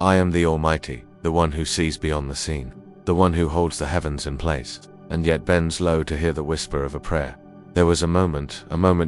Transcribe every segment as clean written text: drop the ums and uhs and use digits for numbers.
I am the Almighty, the one who sees beyond the seen, the one who holds the heavens in place, and yet bends low to hear the whisper of a prayer. There was a moment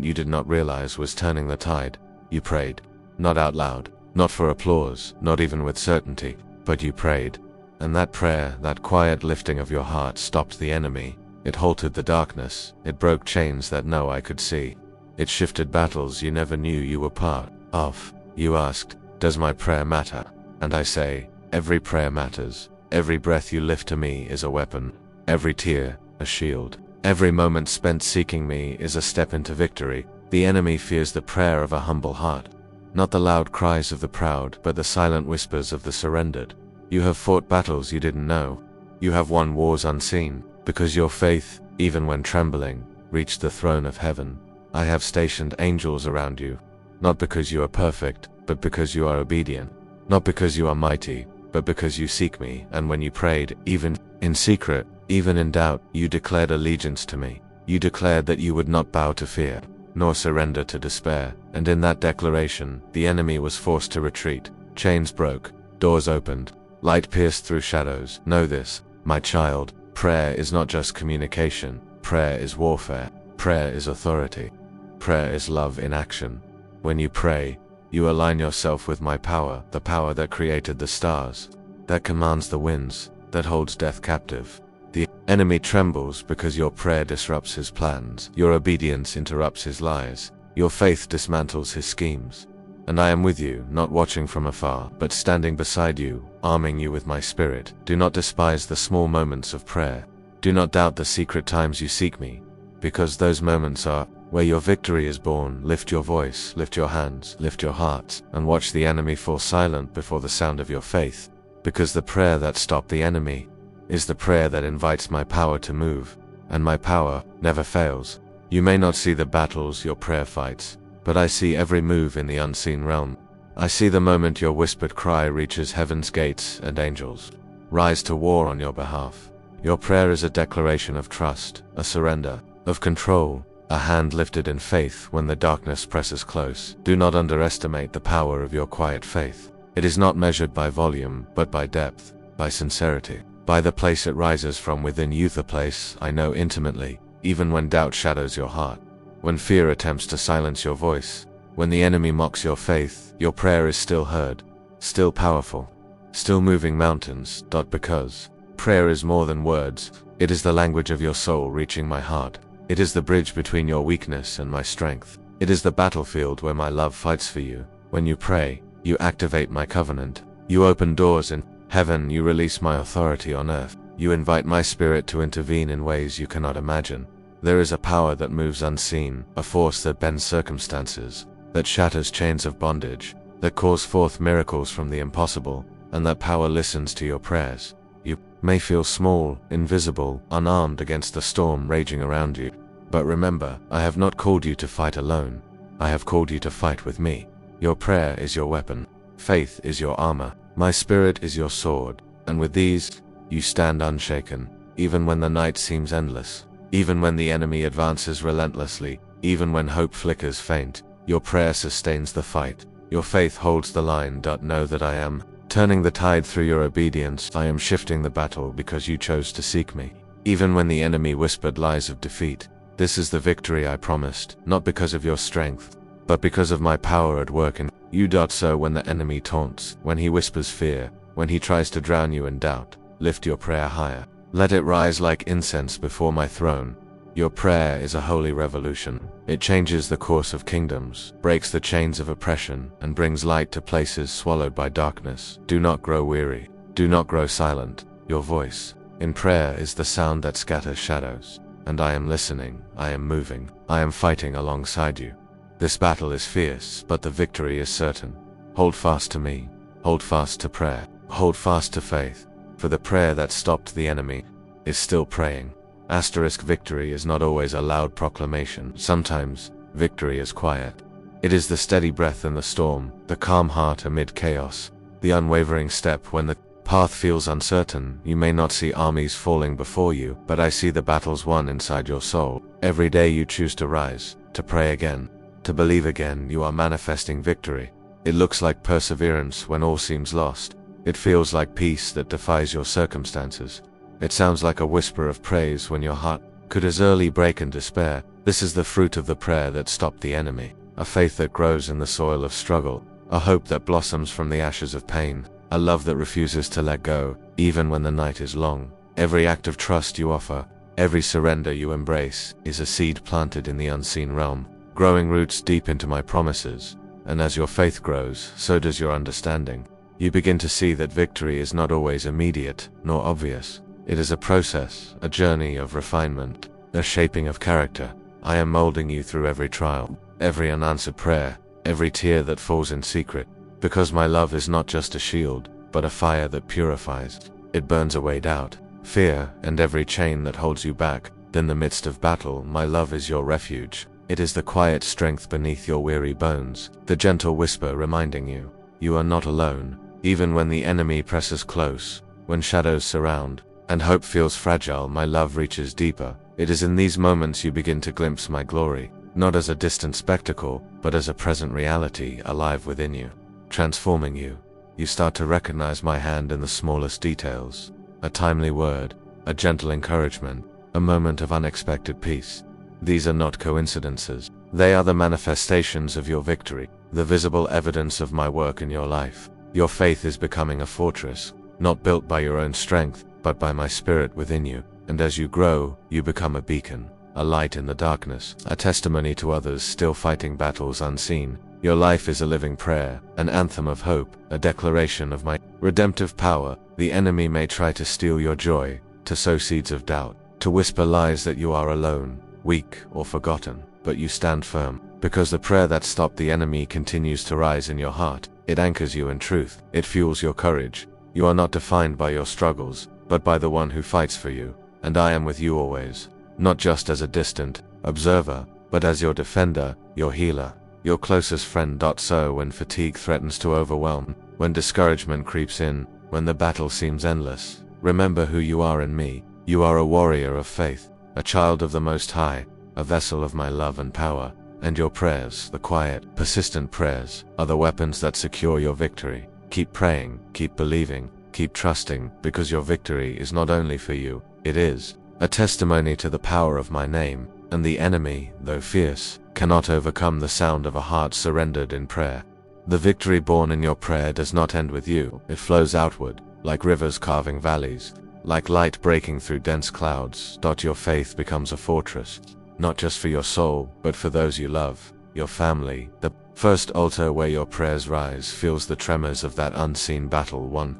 you did not realize was turning the tide. You prayed, not out loud, not for applause, not even with certainty, but you prayed. And that prayer, that quiet lifting of your heart, stopped the enemy. It halted the darkness. It broke chains that no eye could see. It shifted battles you never knew you were part of. You asked, does my prayer matter? And I say, every prayer matters. Every breath you lift to me is a weapon. Every tear, a shield. Every moment spent seeking me is a step into victory. The enemy fears the prayer of a humble heart. Not the loud cries of the proud, but the silent whispers of the surrendered. You have fought battles you didn't know. You have won wars unseen, because your faith, even when trembling, reached the throne of heaven. I have stationed angels around you, not because you are perfect, but because you are obedient. Not because you are mighty, but because you seek me, and when you prayed, even in secret, even in doubt, you declared allegiance to me. You declared that you would not bow to fear, nor surrender to despair, and in that declaration, the enemy was forced to retreat. Chains broke, doors opened, light pierced through shadows. Know this, my child, prayer is not just communication. Prayer is warfare. Prayer is authority. Prayer is love in action. When you pray, you align yourself with my power, the power that created the stars, that commands the winds, that holds death captive. The enemy trembles because your prayer disrupts his plans. Your obedience interrupts his lies. Your faith dismantles his schemes. And I am with you, not watching from afar, but standing beside you, arming you with my spirit. Do not despise the small moments of prayer. Do not doubt the secret times you seek me, because those moments are where your victory is born. Lift your voice, lift your hands, lift your hearts, and watch the enemy fall silent before the sound of your faith. Because the prayer that stopped the enemy is the prayer that invites my power to move, and my power never fails. You may not see the battles your prayer fights, but I see every move in the unseen realm. I see the moment your whispered cry reaches heaven's gates and angels rise to war on your behalf. Your prayer is a declaration of trust, a surrender, of control, a hand lifted in faith when the darkness presses close. Do not underestimate the power of your quiet faith. It is not measured by volume, but by depth, by sincerity, by the place it rises from within you, the place I know intimately, even when doubt shadows your heart, when fear attempts to silence your voice, when the enemy mocks your faith, your prayer is still heard, still powerful, still moving mountains. Because prayer is more than words. It is the language of your soul reaching my heart. It is the bridge between your weakness and my strength. It is the battlefield where my love fights for you. When you pray, you activate my covenant. You open doors in heaven. You release my authority on earth. You invite my spirit to intervene in ways you cannot imagine. There is a power that moves unseen, a force that bends circumstances, that shatters chains of bondage, that calls forth miracles from the impossible, and that power listens to your prayers. You may feel small, invisible, unarmed against the storm raging around you. But remember, I have not called you to fight alone. I have called you to fight with me. Your prayer is your weapon. Faith is your armor. My spirit is your sword. And with these, you stand unshaken, even when the night seems endless, even when the enemy advances relentlessly, even when hope flickers faint. Your prayer sustains the fight. Your faith holds the line. Know that I am turning the tide through your obedience. I am shifting the battle because you chose to seek me. Even when the enemy whispered lies of defeat, this is the victory I promised, not because of your strength, but because of my power at work in you. So when the enemy taunts, when he whispers fear, when he tries to drown you in doubt, lift your prayer higher. Let it rise like incense before my throne. Your prayer is a holy revolution. It changes the course of kingdoms, breaks the chains of oppression, and brings light to places swallowed by darkness. Do not grow weary. Do not grow silent. Your voice in prayer is the sound that scatters shadows. And I am listening. I am moving. I am fighting alongside you. This battle is fierce, but the victory is certain. Hold fast to me. Hold fast to prayer. Hold fast to faith. For the prayer that stopped the enemy is still praying. Victory is not always a loud proclamation. Sometimes, victory is quiet. It is the steady breath in the storm, the calm heart amid chaos, the unwavering step when the path feels uncertain. You may not see armies falling before you, but I see the battles won inside your soul. Every day you choose to rise, to pray again, to believe again. You are manifesting victory. It looks like perseverance when all seems lost, It feels like peace that defies your circumstances. It sounds like a whisper of praise when your heart could as early break in despair. This is the fruit of the prayer that stopped the enemy. A faith that grows in the soil of struggle. A hope that blossoms from the ashes of pain. A love that refuses to let go, even when the night is long. Every act of trust you offer, every surrender you embrace, is a seed planted in the unseen realm, growing roots deep into my promises. And as your faith grows, so does your understanding. You begin to see that victory is not always immediate, nor obvious. It is a process, a journey of refinement, a shaping of character. I am molding you through every trial, every unanswered prayer, every tear that falls in secret, because my love is not just a shield, but a fire that purifies. It burns away doubt, fear, and every chain that holds you back. In the midst of battle, my love is your refuge. It is the quiet strength beneath your weary bones, the gentle whisper reminding you, you are not alone, even when the enemy presses close, when shadows surround, and hope feels fragile. My love reaches deeper. It is in these moments you begin to glimpse my glory, not as a distant spectacle, but as a present reality alive within you, transforming you. You start to recognize my hand in the smallest details, a timely word, a gentle encouragement, a moment of unexpected peace. These are not coincidences. They are the manifestations of your victory, the visible evidence of my work in your life. Your faith is becoming a fortress, not built by your own strength, but by my spirit within you. And as you grow, you become a beacon, a light in the darkness, a testimony to others still fighting battles unseen. Your life is a living prayer, an anthem of hope, a declaration of my redemptive power. The enemy may try to steal your joy, to sow seeds of doubt, to whisper lies that you are alone, weak, or forgotten, but you stand firm, because the prayer that stopped the enemy continues to rise in your heart. It anchors you in truth. It fuels your courage. You are not defined by your struggles, but by the one who fights for you. And I am with you always, not just as a distant observer, but as your defender, your healer, your closest friend. So when fatigue threatens to overwhelm, when discouragement creeps in, when the battle seems endless, remember who you are in me. You are a warrior of faith, a child of the Most High, a vessel of my love and power. And your prayers, the quiet, persistent prayers, are the weapons that secure your victory. Keep praying, keep believing, keep trusting, because your victory is not only for you, it is a testimony to the power of my name. And the enemy, though fierce, cannot overcome the sound of a heart surrendered in prayer. The victory born in your prayer does not end with you. It flows outward, like rivers carving valleys, like light breaking through dense clouds. Your faith becomes a fortress, not just for your soul, but for those you love, your family. The first altar where your prayers rise feels the tremors of that unseen battle won.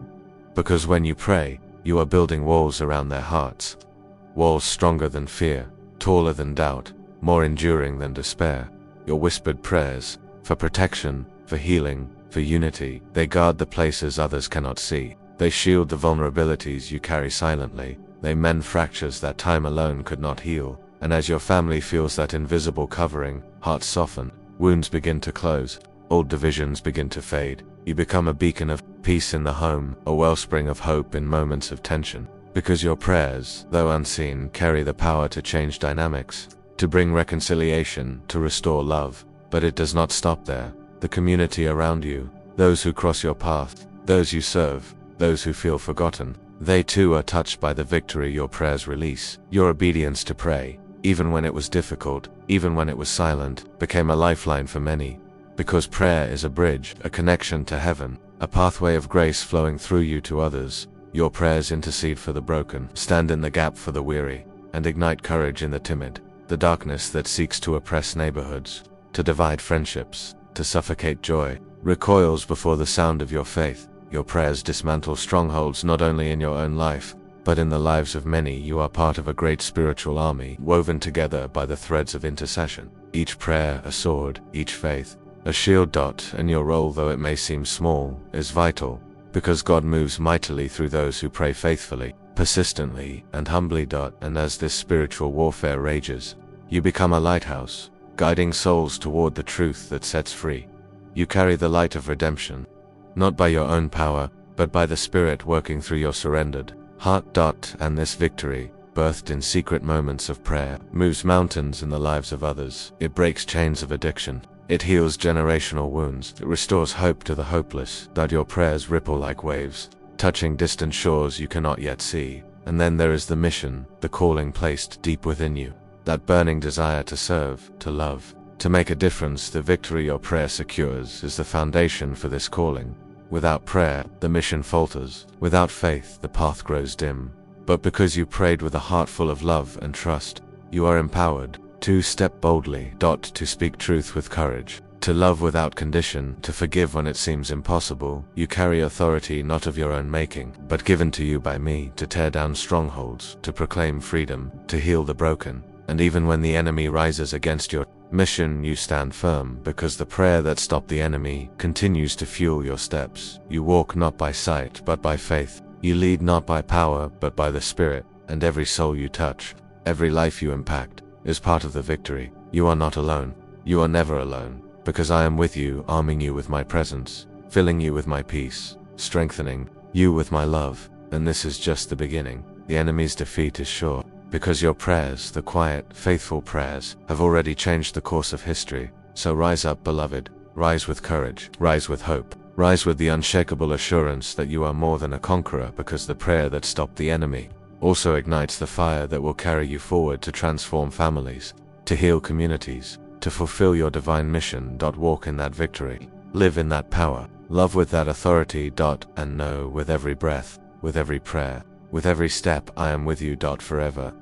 Because when you pray, you are building walls around their hearts. Walls stronger than fear, taller than doubt, more enduring than despair. Your whispered prayers, for protection, for healing, for unity, they guard the places others cannot see. They shield the vulnerabilities you carry silently. They mend fractures that time alone could not heal. And as your family feels that invisible covering, hearts soften, wounds begin to close, old divisions begin to fade. You become a beacon of peace in the home, a wellspring of hope in moments of tension. Because your prayers, though unseen, carry the power to change dynamics, to bring reconciliation, to restore love. But it does not stop there. The community around you, those who cross your path, those you serve, those who feel forgotten, they too are touched by the victory your prayers release. Your obedience to pray, even when it was difficult, even when it was silent, became a lifeline for many. Because prayer is a bridge, a connection to heaven, a pathway of grace flowing through you to others. Your prayers intercede for the broken, stand in the gap for the weary, and ignite courage in the timid. The darkness that seeks to oppress neighborhoods, to divide friendships, to suffocate joy, recoils before the sound of your faith. Your prayers dismantle strongholds not only in your own life, but in the lives of many. You are part of a great spiritual army, woven together by the threads of intercession. Each prayer a sword, each faith a shield. And your role, though it may seem small, is vital, because God moves mightily through those who pray faithfully, persistently, and humbly. And as this spiritual warfare rages, you become a lighthouse, guiding souls toward the truth that sets free. You carry the light of redemption, not by your own power, but by the Spirit working through your surrendered heart. And this victory, birthed in secret moments of prayer, moves mountains in the lives of others. It breaks chains of addiction. It heals generational wounds. It restores hope to the hopeless. That your prayers ripple like waves, touching distant shores you cannot yet see. And then there is the mission, the calling placed deep within you. That burning desire to serve, to love, to make a difference. The victory your prayer secures is the foundation for this calling. Without prayer, the mission falters. Without faith, the path grows dim. But because you prayed with a heart full of love and trust, you are empowered to step boldly, to speak truth with courage, to love without condition, to forgive when it seems impossible. You carry authority not of your own making, but given to you by me, to tear down strongholds, to proclaim freedom, to heal the broken. And even when the enemy rises against your mission, you stand firm, because the prayer that stopped the enemy continues to fuel your steps. You walk not by sight, but by faith. You lead not by power, but by the Spirit. And every soul you touch, every life you impact, is part of the victory. You are not alone. You are never alone, because I am with you, arming you with my presence, filling you with my peace, strengthening you with my love. And this is just the beginning. The enemy's defeat is sure, because your prayers, the quiet, faithful prayers, have already changed the course of history. So rise up, beloved. Rise with courage. Rise with hope. Rise with the unshakable assurance that you are more than a conqueror, because the prayer that stopped the enemy also ignites the fire that will carry you forward to transform families, to heal communities, to fulfill your divine mission. Walk in that victory. Live in that power. Love with that authority. And know with every breath, with every prayer, with every step, I am with you. Forever.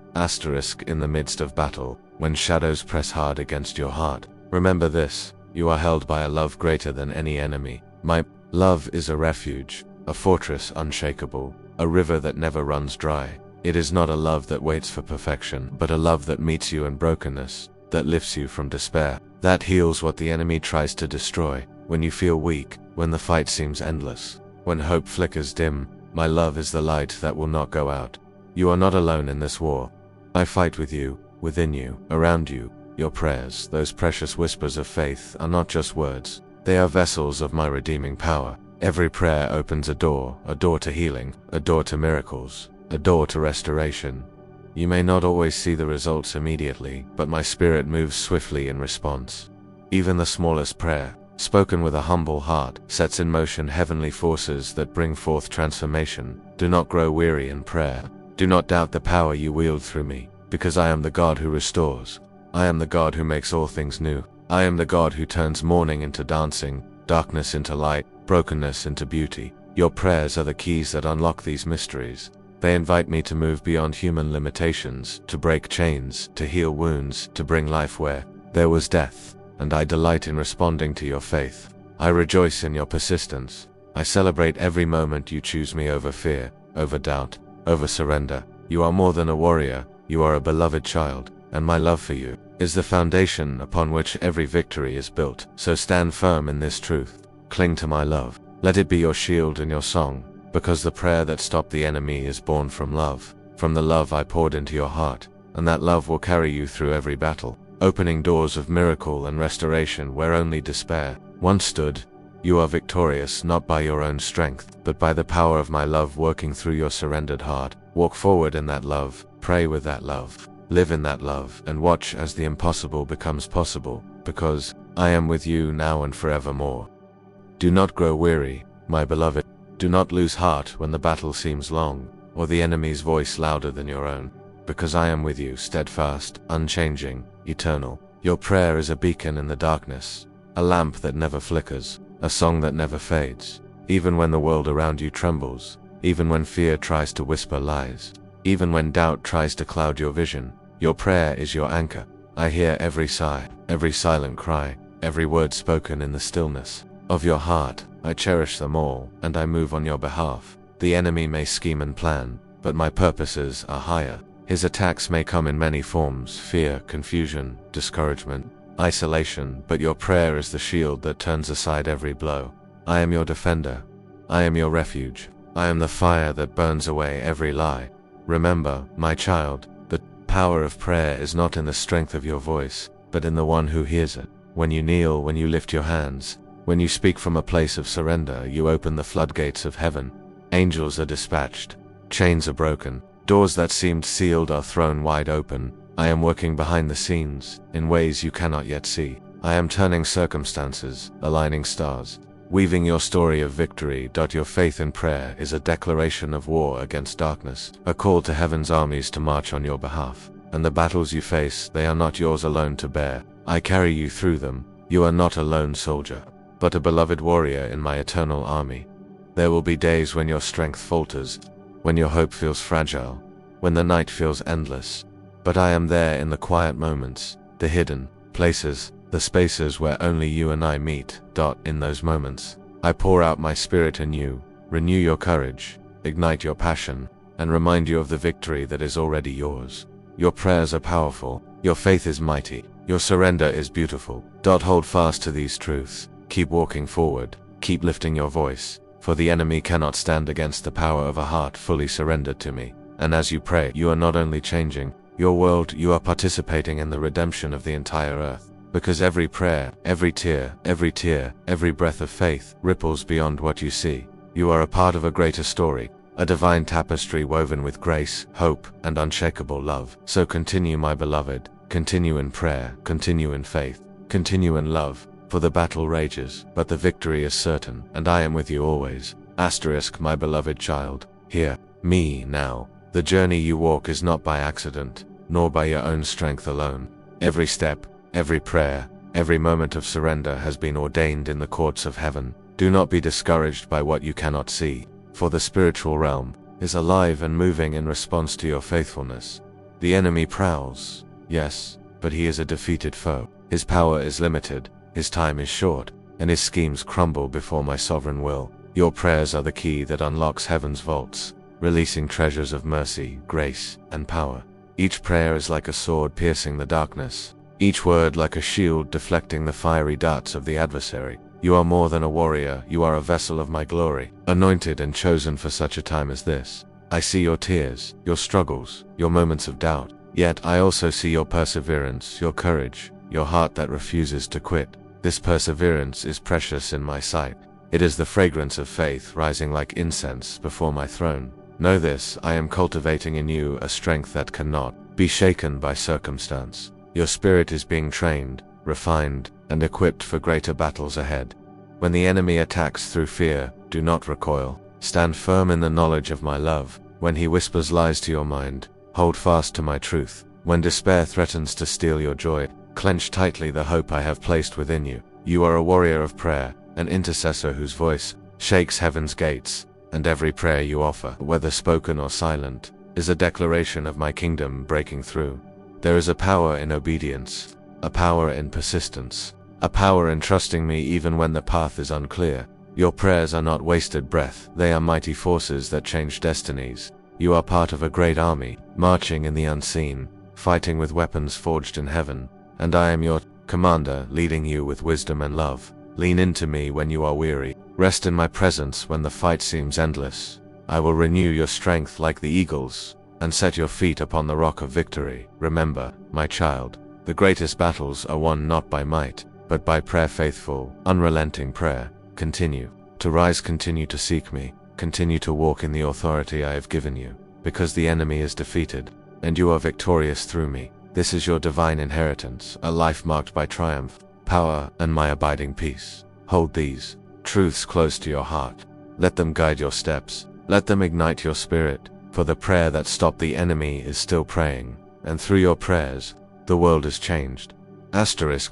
In the midst of battle, when shadows press hard against your heart, remember this: you are held by a love greater than any enemy. My love is a refuge, a fortress unshakable, a river that never runs dry. It is not a love that waits for perfection, but a love that meets you in brokenness, that lifts you from despair, that heals what the enemy tries to destroy. When you feel weak, when the fight seems endless, when hope flickers dim, my love is the light that will not go out. You are not alone in this war. I fight with you, within you, around you. Your prayers, those precious whispers of faith, are not just words. They are vessels of my redeeming power. Every prayer opens a door to healing, a door to miracles, a door to restoration. You may not always see the results immediately, but my spirit moves swiftly in response. Even the smallest prayer, spoken with a humble heart, sets in motion heavenly forces that bring forth transformation. Do not grow weary in prayer. Do not doubt the power you wield through me, because I am the God who restores. I am the God who makes all things new. I am the God who turns mourning into dancing, darkness into light, brokenness into beauty. Your prayers are the keys that unlock these mysteries. They invite me to move beyond human limitations, to break chains, to heal wounds, to bring life where there was death. And I delight in responding to your faith. I rejoice in your persistence. I celebrate every moment you choose me over fear, over doubt, over surrender. You are more than a warrior. You are a beloved child, and my love for you is the foundation upon which every victory is built. So stand firm in this truth. Cling to my love. Let it be your shield and your song, because the prayer that stopped the enemy is born from love, from the love I poured into your heart, and that love will carry you through every battle, opening doors of miracle and restoration where only despair once stood. You are victorious not by your own strength, but by the power of my love working through your surrendered heart. Walk forward in that love, pray with that love, live in that love, and watch as the impossible becomes possible, because I am with you now and forevermore. Do not grow weary, my beloved. Do not lose heart when the battle seems long, or the enemy's voice louder than your own, because I am with you, steadfast, unchanging, eternal. Your prayer is a beacon in the darkness, a lamp that never flickers, a song that never fades. Even when the world around you trembles, even when fear tries to whisper lies, even when doubt tries to cloud your vision, your prayer is your anchor. I hear every sigh, every silent cry, every word spoken in the stillness of your heart. I cherish them all, and I move on your behalf. The enemy may scheme and plan, but my purposes are higher. His attacks may come in many forms: fear, confusion, discouragement, isolation, but your prayer is the shield that turns aside every blow. I am your defender. I am your refuge. I am the fire that burns away every lie. Remember, my child, the power of prayer is not in the strength of your voice, but in the one who hears it. When you kneel, when you lift your hands, when you speak from a place of surrender, you open the floodgates of heaven. Angels are dispatched. Chains are broken. Doors that seemed sealed are thrown wide open. I am working behind the scenes, in ways you cannot yet see. I am turning circumstances, aligning stars, weaving your story of victory. Your faith in prayer is a declaration of war against darkness, a call to heaven's armies to march on your behalf. And the battles you face, they are not yours alone to bear. I carry you through them. You are not a lone soldier, but a beloved warrior in my eternal army. There will be days when your strength falters, when your hope feels fragile, when the night feels endless. But I am there in the quiet moments, the hidden places, the spaces where only you and I meet. In those moments, I pour out my spirit in you, renew your courage, ignite your passion, and remind you of the victory that is already yours. Your prayers are powerful, your faith is mighty, your surrender is beautiful. Hold fast to these truths, keep walking forward, keep lifting your voice, for the enemy cannot stand against the power of a heart fully surrendered to me. And as you pray, you are not only changing your world, you are participating in the redemption of the entire earth. Because every prayer, every tear, every breath of faith ripples beyond what you see. You are a part of a greater story, a divine tapestry woven with grace, hope, and unshakable love. So continue, my beloved, continue in prayer, continue in faith, continue in love, for the battle rages, but the victory is certain, and I am with you always. My beloved child, hear me now. The journey you walk is not by accident, nor by your own strength alone. Every step, every prayer, every moment of surrender has been ordained in the courts of heaven. Do not be discouraged by what you cannot see, for the spiritual realm is alive and moving in response to your faithfulness. The enemy prowls, yes, but he is a defeated foe. His power is limited, his time is short, and his schemes crumble before my sovereign will. Your prayers are the key that unlocks heaven's vaults, releasing treasures of mercy, grace, and power. Each prayer is like a sword piercing the darkness, each word like a shield deflecting the fiery darts of the adversary. You are more than a warrior, you are a vessel of my glory, anointed and chosen for such a time as this. I see your tears, your struggles, your moments of doubt, yet I also see your perseverance, your courage, your heart that refuses to quit. This perseverance is precious in my sight. It is the fragrance of faith rising like incense before my throne. Know this, I am cultivating in you a strength that cannot be shaken by circumstance. Your spirit is being trained, refined, and equipped for greater battles ahead. When the enemy attacks through fear, do not recoil. Stand firm in the knowledge of my love. When he whispers lies to your mind, hold fast to my truth. When despair threatens to steal your joy, clench tightly the hope I have placed within you. You are a warrior of prayer, an intercessor whose voice shakes heaven's gates, and every prayer you offer, whether spoken or silent, is a declaration of my kingdom breaking through. There is a power in obedience, a power in persistence, a power in trusting me even when the path is unclear. Your prayers are not wasted breath, they are mighty forces that change destinies. You are part of a great army, marching in the unseen, fighting with weapons forged in heaven, and I am your commander, leading you with wisdom and love. Lean into me when you are weary, rest in my presence when the fight seems endless. I will renew your strength like the eagles, and set your feet upon the rock of victory. Remember, my child, the greatest battles are won not by might, but by prayer, faithful, unrelenting prayer. Continue to rise, continue to seek me, continue to walk in the authority I have given you, because the enemy is defeated, and you are victorious through me. This is your divine inheritance, a life marked by triumph, power, and my abiding peace. Hold these truths close to your heart. Let them guide your steps. Let them ignite your spirit, for the prayer that stopped the enemy is still praying, and through your prayers, the world is changed.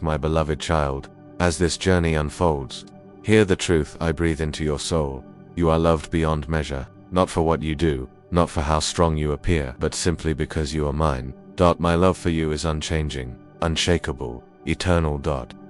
My beloved child, as this journey unfolds, hear the truth I breathe into your soul. You are loved beyond measure, not for what you do, not for how strong you appear, but simply because you are mine. My love for you is unchanging, unshakable, eternal.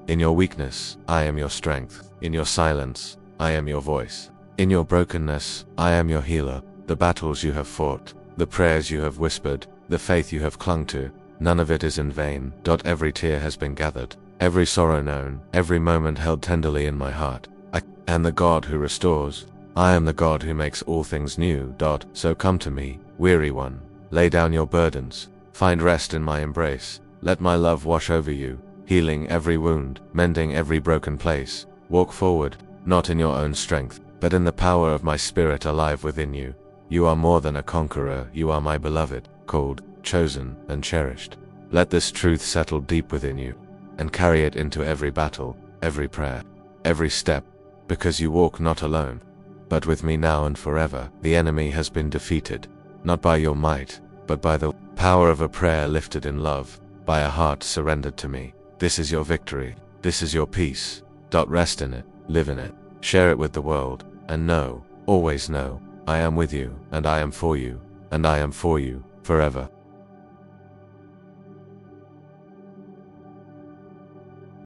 In your weakness, I am your strength. In your silence, I am your voice. In your brokenness, I am your healer. The battles you have fought, the prayers you have whispered, the faith you have clung to, none of it is in vain. Every tear has been gathered, every sorrow known, every moment held tenderly in my heart. I am the God who restores. I am the God who makes all things new. So come to me, weary one, lay down your burdens, find rest in my embrace. Let my love wash over you, healing every wound, mending every broken place. Walk forward, not in your own strength, but in the power of my spirit alive within you. You are more than a conqueror, you are my beloved, called, chosen, and cherished. Let this truth settle deep within you. and carry it into every battle, every prayer, every step, because you walk not alone, but with me now and forever. The enemy has been defeated, not by your might, but by the power of a prayer lifted in love, by a heart surrendered to me. This is your victory. This is your peace. Rest in it, live in it, share it with the world, and know, always know, I am with you, and I am for you, and I am for you, forever.